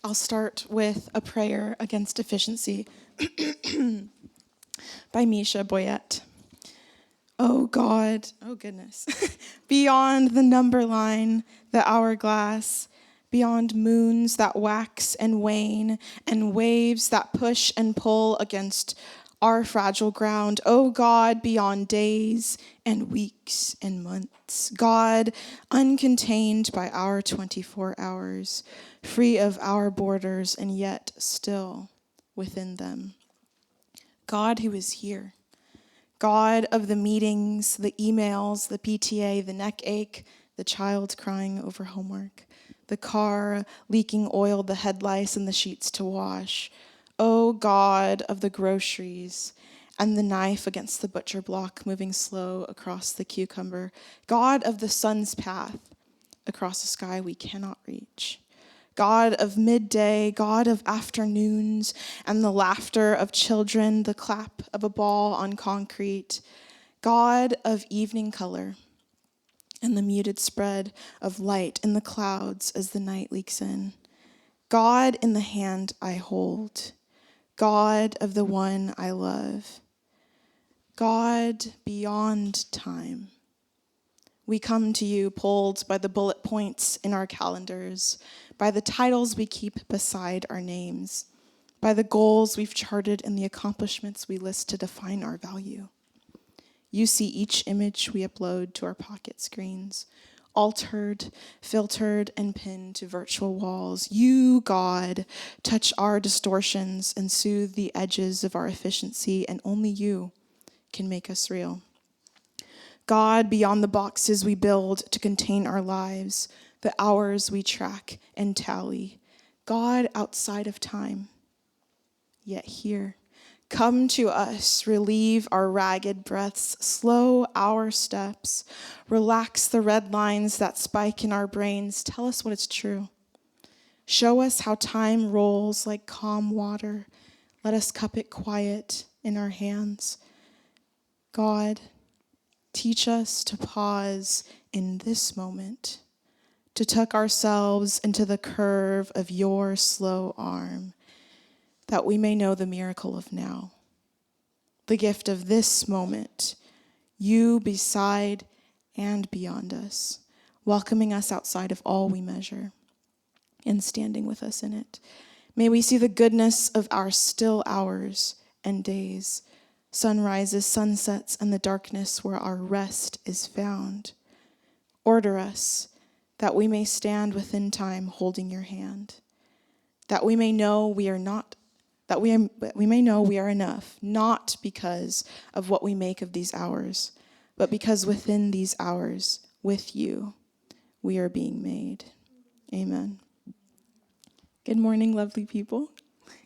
I'll start with a prayer against deficiency by Misha Boyette. Oh God, oh goodness, beyond the number line, the hourglass, beyond moons that wax and wane, and waves that push and pull against our fragile ground. Oh God, beyond days and weeks and months. God, uncontained by our 24 hours, free of our borders and yet still within them. God who is here. God of the meetings, the emails, the PTA, the neck ache, the child crying over homework, the car leaking oil, the head lice, and the sheets to wash. Oh God of the groceries and the knife against the butcher block moving slow across the cucumber. God of the sun's path across a sky we cannot reach. God of midday, God of afternoons, and the laughter of children, the clap of a ball on concrete. God of evening color and the muted spread of light in the clouds as the night leaks in. God in the hand I hold. God of the one I love. God beyond time. We come to you pulled by the bullet points in our calendars, by the titles we keep beside our names, by the goals we've charted and the accomplishments we list to define our value. You see each image we upload to our pocket screens, altered, filtered, and pinned to virtual walls. You, God, touch our distortions and soothe the edges of our efficiency, and only you can make us real. God, beyond the boxes we build to contain our lives, the hours we track and tally. God outside of time, yet here. Come to us, relieve our ragged breaths, slow our steps, relax the red lines that spike in our brains. Tell us what is true. Show us how time rolls like calm water. Let us cup it quiet in our hands. God, teach us to pause in this moment, to tuck ourselves into the curve of your slow arm, that we may know the miracle of now, the gift of this moment, you beside and beyond us, welcoming us outside of all we measure and standing with us in it. May we see the goodness of our still hours and days, sunrises, sunsets, and the darkness where our rest is found. Order us that we may stand within time holding your hand, that we may know we are not, that we may know we are enough, not because of what we make of these hours, but because within these hours, with you, we are being made. Amen. Good morning, lovely people.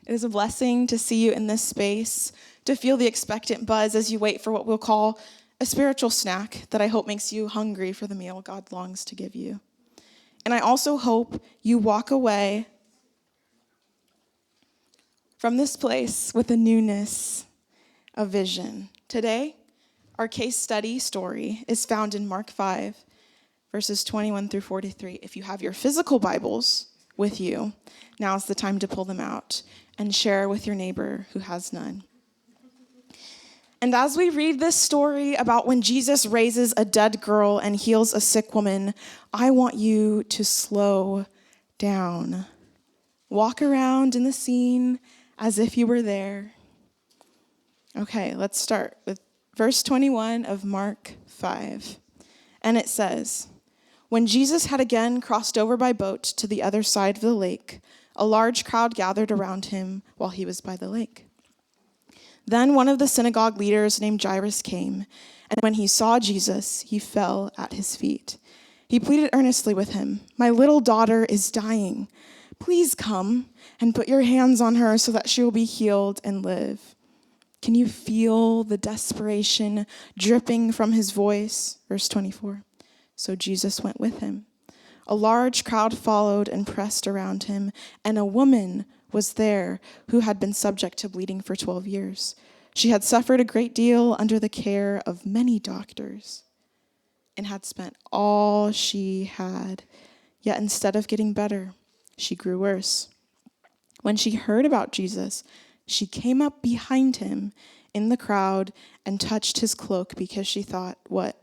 It is a blessing to see you in this space, to feel the expectant buzz as you wait for what we'll call a spiritual snack that I hope makes you hungry for the meal God longs to give you. And I also hope you walk away from this place with a newness of vision. Today, our case study story is found in Mark 5, verses 21 through 43. If you have your physical Bibles with you, now's the time to pull them out and share with your neighbor who has none. And as we read this story about when Jesus raises a dead girl and heals a sick woman, I want you to slow down. Walk around in the scene as if you were there. Okay, let's start with verse 21 of Mark 5. And it says, "When Jesus had again crossed over by boat to the other side of the lake, a large crowd gathered around him while he was by the lake. Then one of the synagogue leaders named Jairus came, and when he saw Jesus, he fell at his feet. He pleaded earnestly with him, 'My little daughter is dying. Please come and put your hands on her so that she will be healed and live.' Can you feel the desperation dripping from his voice?" Verse 24. So Jesus went with him. A large crowd followed and pressed around him, and a woman was there who had been subject to bleeding for 12 years. She had suffered a great deal under the care of many doctors and had spent all she had. Yet instead of getting better, she grew worse. When she heard about Jesus, she came up behind him in the crowd and touched his cloak because she thought, what?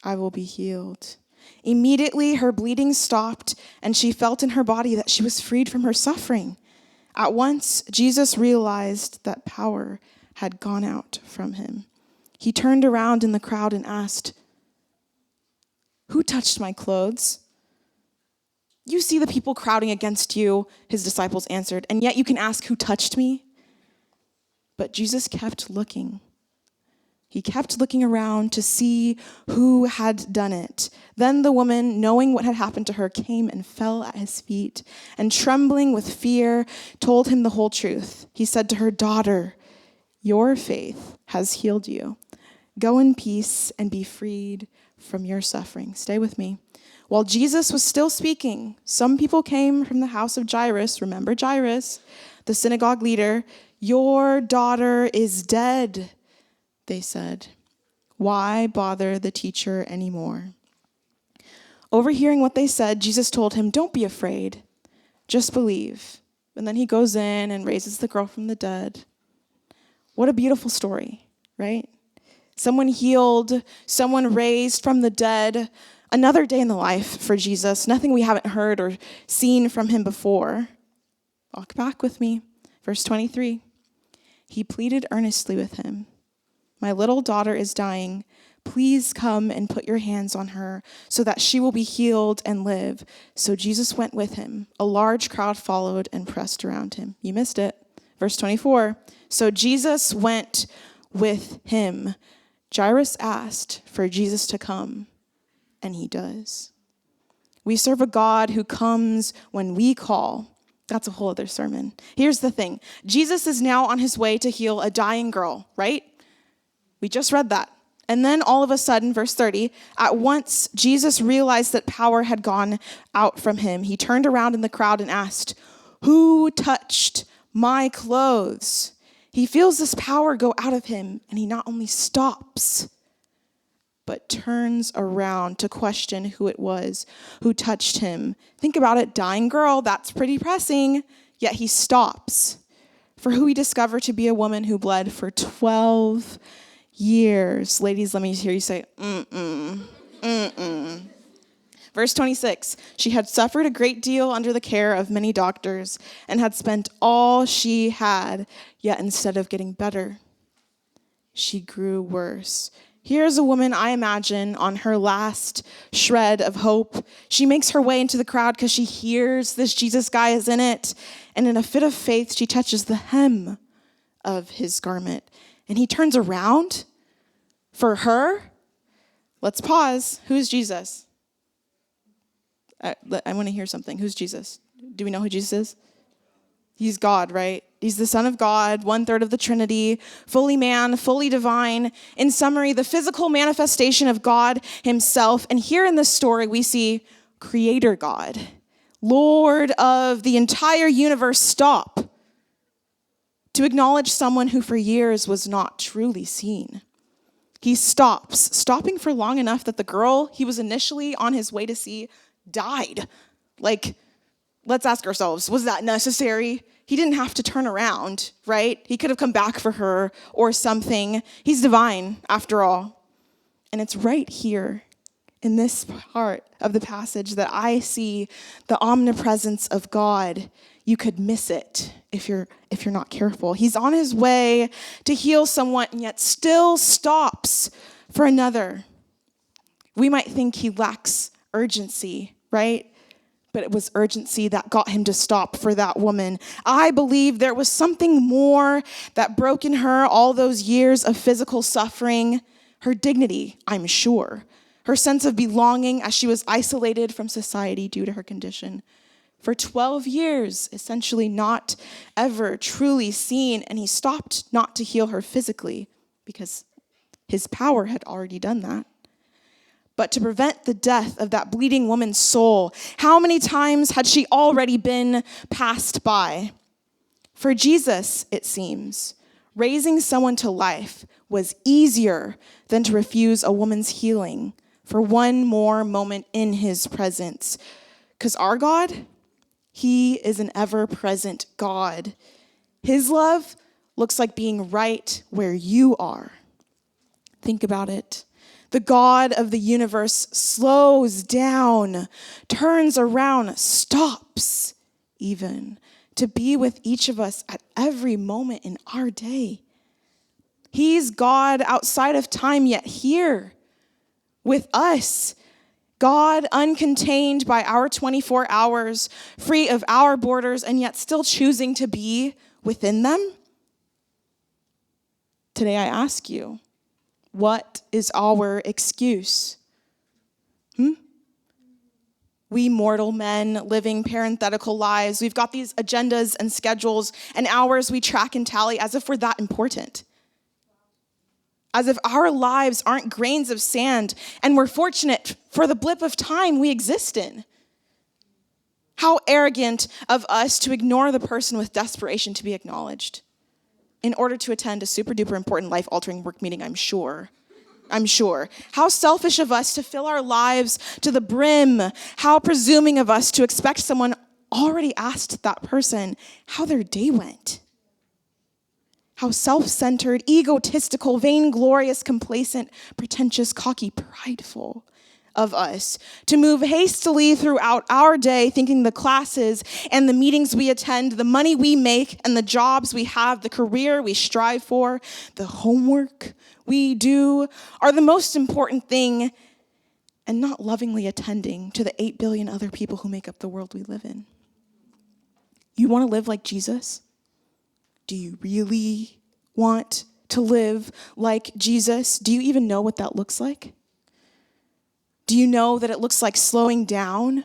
I will be healed. Immediately her bleeding stopped, and she felt in her body that she was freed from her suffering. At once, Jesus realized that power had gone out from him. He turned around in the crowd and asked, "Who touched my clothes?" "You see the people crowding against you," his disciples answered, "and yet you can ask, 'Who touched me?'" But Jesus kept looking. He kept looking around to see who had done it. Then the woman, knowing what had happened to her, came and fell at his feet, and trembling with fear, told him the whole truth. He said to her, "Daughter, your faith has healed you. Go in peace and be freed from your suffering." Stay with me. While Jesus was still speaking, some people came from the house of Jairus. Remember Jairus, the synagogue leader. "Your daughter is dead," they said. "Why bother the teacher anymore?" Overhearing what they said, Jesus told him, "Don't be afraid, just believe." And then he goes in and raises the girl from the dead. What a beautiful story, right? Someone healed, someone raised from the dead. Another day in the life for Jesus, nothing we haven't heard or seen from him before. Walk back with me. Verse 23. He pleaded earnestly with him, "My little daughter is dying. Please come and put your hands on her so that she will be healed and live." So Jesus went with him. A large crowd followed and pressed around him. You missed it. Verse 24. So Jesus went with him. Jairus asked for Jesus to come, and he does. We serve a God who comes when we call. That's a whole other sermon. Here's the thing. Jesus is now on his way to heal a dying girl, right? We just read that. And then all of a sudden, verse 30, at once Jesus realized that power had gone out from him. He turned around in the crowd and asked, "Who touched my clothes?" He feels this power go out of him, and he not only stops, but turns around to question who it was who touched him. Think about it, dying girl, that's pretty pressing, yet he stops. For who we discover to be a woman who bled for 12 years. Ladies, let me hear you say, Verse 26, she had suffered a great deal under the care of many doctors and had spent all she had, yet instead of getting better, she grew worse. Here's a woman, I imagine, on her last shred of hope. She makes her way into the crowd because she hears this Jesus guy is in it. And in a fit of faith, she touches the hem of his garment. And he turns around for her. Let's pause. Who's Jesus? I want to hear something. Who's Jesus? Do we know who Jesus is? He's God, right? He's the Son of God, 1/3 of the Trinity, fully man, fully divine. In summary, the physical manifestation of God himself. And here in this story, we see Creator God, Lord of the entire universe, stop to acknowledge someone who for years was not truly seen. He stops, stopping for long enough that the girl he was initially on his way to see died. Like, let's ask ourselves, was that necessary? He didn't have to turn around, right? He could have come back for her or something. He's divine, after all. And it's right here in this part of the passage that I see the omnipresence of God. You could miss it if you're not careful. He's on his way to heal someone and yet still stops for another. We might think he lacks urgency, right? But it was urgency that got him to stop for that woman. I believe there was something more that broke in her all those years of physical suffering. Her dignity, I'm sure. Her sense of belonging as she was isolated from society due to her condition. For 12 years, essentially not ever truly seen, and he stopped not to heal her physically because his power had already done that, but to prevent the death of that bleeding woman's soul. How many times had she already been passed by? For Jesus, it seems, raising someone to life was easier than to refuse a woman's healing for one more moment in his presence. Because our God, he is an ever-present God. His love looks like being right where you are. Think about it. The God of the universe slows down, turns around, stops even to be with each of us at every moment in our day. He's God outside of time, yet here with us. God uncontained by our 24 hours, free of our borders, and yet still choosing to be within them. Today I ask you, what is our excuse? We mortal men living parenthetical lives, we've got these agendas and schedules and hours we track and tally as if we're that important. As if our lives aren't grains of sand and we're fortunate for the blip of time we exist in. How arrogant of us to ignore the person with desperation to be acknowledged in order to attend a super duper important life-altering work meeting, I'm sure. How selfish of us to fill our lives to the brim. How presuming of us to expect someone already asked that person how their day went. How self-centered, egotistical, vainglorious, complacent, pretentious, cocky, prideful of us to move hastily throughout our day thinking the classes and the meetings we attend, the money we make and the jobs we have, the career we strive for, the homework we do are the most important thing, and not lovingly attending to the 8 billion other people who make up the world we live in. You want to live like Jesus? Do you really want to live like Jesus? Do you even know what that looks like? Do you know that it looks like slowing down,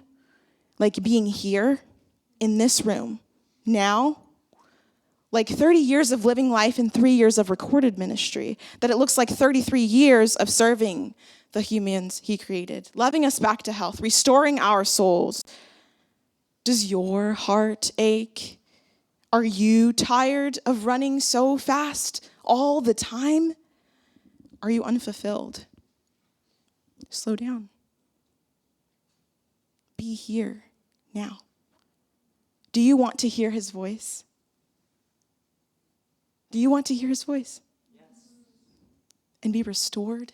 like being here in this room now? Like 30 years of living life and 3 years of recorded ministry, that it looks like 33 years of serving the humans he created, loving us back to health, restoring our souls. Does your heart ache? Are you tired of running so fast all the time? Are you unfulfilled? Slow down. Be here now. Do you want to hear his voice? Do you want to hear his voice? Yes. And be restored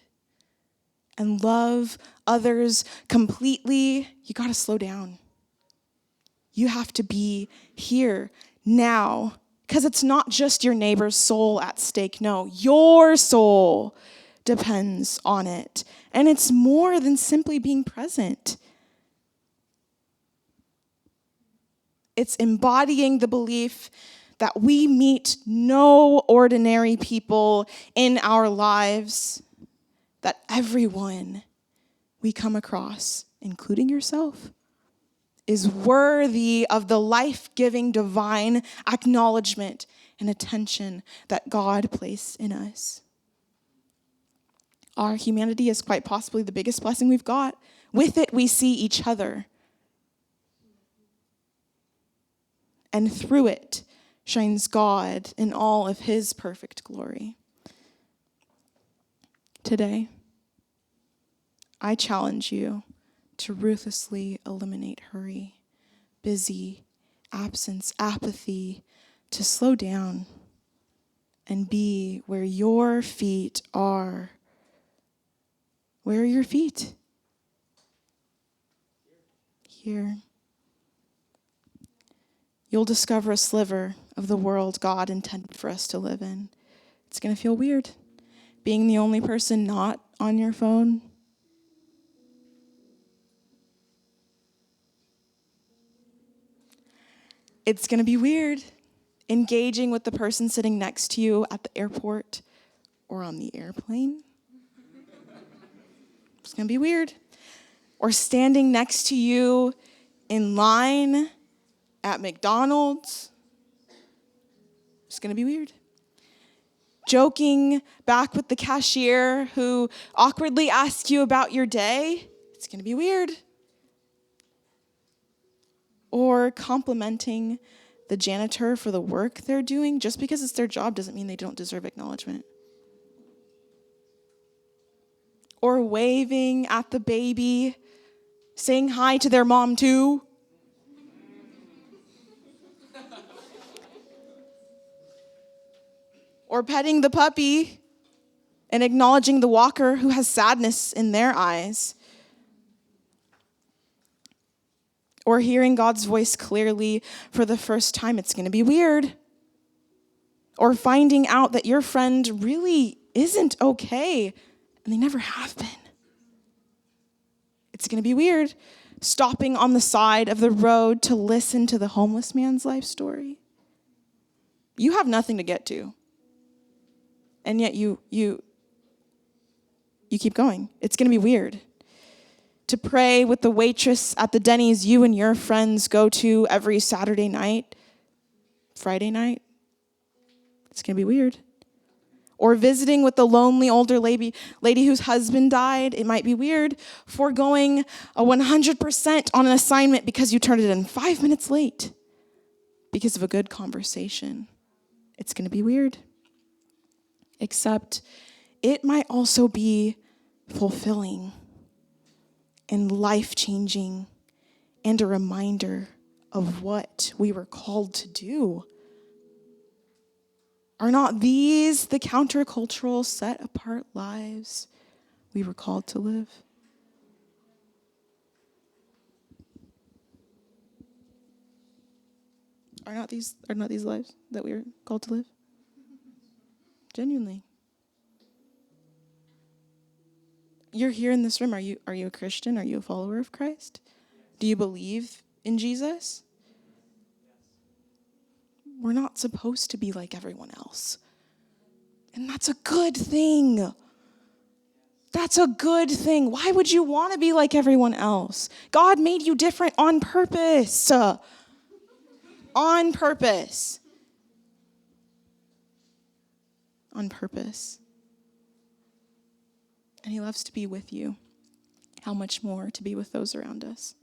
and love others completely? You got to slow down. You have to be here now, because it's not just your neighbor's soul at stake. No, your soul depends on it. And it's more than simply being present. It's embodying the belief that we meet no ordinary people in our lives, that everyone we come across, including yourself, is worthy of the life-giving divine acknowledgement and attention that God placed in us. Our humanity is quite possibly the biggest blessing we've got. With it, we see each other. And through it shines God in all of his perfect glory. Today, I challenge you to ruthlessly eliminate hurry, busy, absence, apathy, to slow down and be where your feet are. Where are your feet? Here. You'll discover a sliver of the world God intended for us to live in. It's going to feel weird, being the only person not on your phone. It's going to be weird, engaging with the person sitting next to you at the airport or on the airplane. It's going to be weird. Or standing next to you in line at McDonald's. It's going to be weird. Joking back with the cashier who awkwardly asks you about your day. It's going to be weird. Or complimenting the janitor for the work they're doing. Just because it's their job doesn't mean they don't deserve acknowledgement. Or waving at the baby, saying hi to their mom too. or petting the puppy and acknowledging the walker who has sadness in their eyes, or hearing God's voice clearly for the first time. It's going to be weird. Or finding out that your friend really isn't okay and they never have been. It's going to be weird. Stopping on the side of the road to listen to the homeless man's life story. You have nothing to get to. And yet you keep going. It's going to be weird. To pray with the waitress at the Denny's you and your friends go to every Saturday night, Friday night. It's going to be weird. Or visiting with the lonely older lady whose husband died. It might be weird. Foregoing a 100% on an assignment because you turned it in 5 minutes late because of a good conversation. It's going to be weird. Except it might also be fulfilling and life-changing and a reminder of what we were called to do. Are not these the countercultural, set-apart lives we were called to live? Are not these lives that we are called to live? Genuinely. You're here in this room. Are you a Christian? Are you a follower of Christ? Do you believe in Jesus? We're not supposed to be like everyone else. And that's a good thing. That's a good thing. Why would you want to be like everyone else? God made you different on purpose. On purpose. On purpose. And he loves to be with you. How much more to be with those around us?